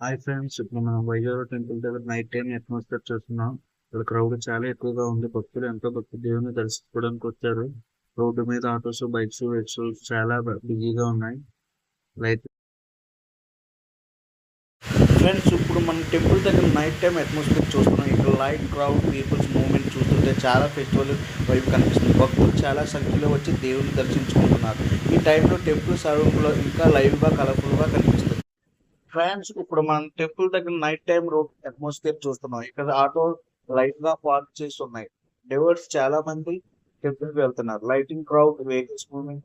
Hi friends, ఇప్పుడు మనం Vizag temple దగ్గర నైట్ టైం అట్మాస్ఫియర్ చూస్తున్నాం. ఇక్కడ క్రౌడ్ చాలా ఎక్కువగా ఉంది. భక్తులు ఎంతో భక్తి దేవుని దర్శించుకోవడానికి వచ్చారు. రోడ్డు మీద ఆటోస్, బైక్స్, వెహికల్స్ చాలా బిజీగా ఉన్నాయి. లైట్ ఫ్రెండ్స్, ఇప్పుడు మనం టెంపుల్ దగ్గర నైట్ టైం అట్మాస్ఫియర్ చూస్తున్నాం. ఇక్కడ లైట్ క్రౌడ్ పీపుల్స్ మూవ్మెంట్ చూస్తుంటే చాలా ఫెస్టివల్ వైపు కనిపిస్తుంది. భక్తులు చాలా సంఖ్యలో వచ్చి దేవుని దర్శించుకుంటున్నారు. ఈ టైంలో టెంపుల్ సరౌండ్లో ఇంకా లైవ్గా కలర్ఫుల్గా కనిపిస్తుంది. ఫ్రెండ్స్, ఇప్పుడు మనం టెంపుల్ దగ్గర నైట్ టైం రోడ్ అట్మాస్ఫియర్ చూస్తున్నాం. ఇక్కడ ఆటో లైట్ గా పార్క్ చేసి ఉన్నాయి. డివర్స్ చాలా మంది టెంపుల్ కి వెళ్తున్నారు. Lighting crowd vehicles moving.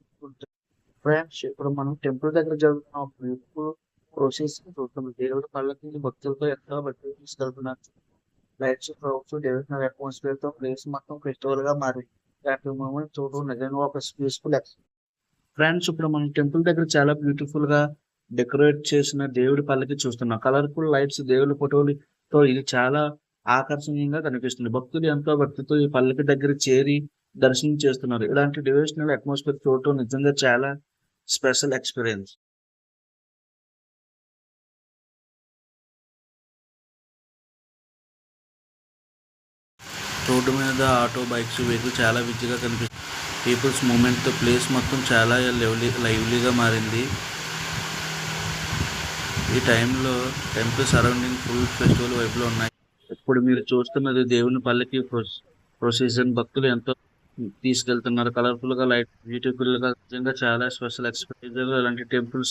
Friends, ఇప్పుడు మనం టెంపుల్ దగ్గర జరుగుతున్న బ్యూటిఫుల్ ప్రోసెస్ చూస్తున్నాం. దేవుడి పళ్ళకి భక్తులతో ఎంతో భక్తులు తీసుకెళ్తున్నారు. లైట్స్, క్రౌడ్స్, డివిజనల్ అట్మాస్ఫియర్ తో ప్లేస్ మొత్తం ఫెస్టివల్ గా మారింది. ఇలాంటి మూమెంట్ చూడడం నిజంగా ఒక పీస్ఫుల్ ఎక్స్పీరియన్స్. ఫ్రెండ్స్, ఇప్పుడు మనం టెంపుల్ దగ్గర చాలా బ్యూటిఫుల్ గా డెకరేట్ చేసిన దేవుడి పల్లకి చూస్తున్నాం. కలర్ఫుల్ లైట్స్, దేవుడి ఫోటోలతో ఇది చాలా ఆకర్షణీయంగా కనిపిస్తుంది. భక్తులు ఎంతో భక్తితో ఈ పల్లకి దగ్గర చేరి దర్శనం చేస్తున్నారు. ఇలాంటి డివోషనల్ అట్మాస్ఫియర్ చూడటం నిజంగా చాలా స్పెషల్ ఎక్స్పీరియన్స్. రోడ్డు మీద ఆటో, బైక్స్, వెహికల్ చాలా బిజీగా కనిపిస్తుంది. పీపుల్స్ మూమెంట్ తో ప్లేస్ మొత్తం చాలా లైవ్లీగా మారింది. ఈ టైంలో టెంపుల్ సరౌండింగ్ ఫుల్ ఫెస్టివల్ వైపులో ఉన్నాయి. ఇప్పుడు మీరు చూస్తున్నది దేవుని పల్లకి ప్రొసీజన్. భక్తులు ఎంతో తీసుకెళ్తున్నారు. కలర్ఫుల్ గా, లైట్ బ్యూటిఫుల్ గా, నిజంగా చాలా స్పెషల్ ఎక్స్పీరియన్స్. ఇలాంటి టెంపుల్స్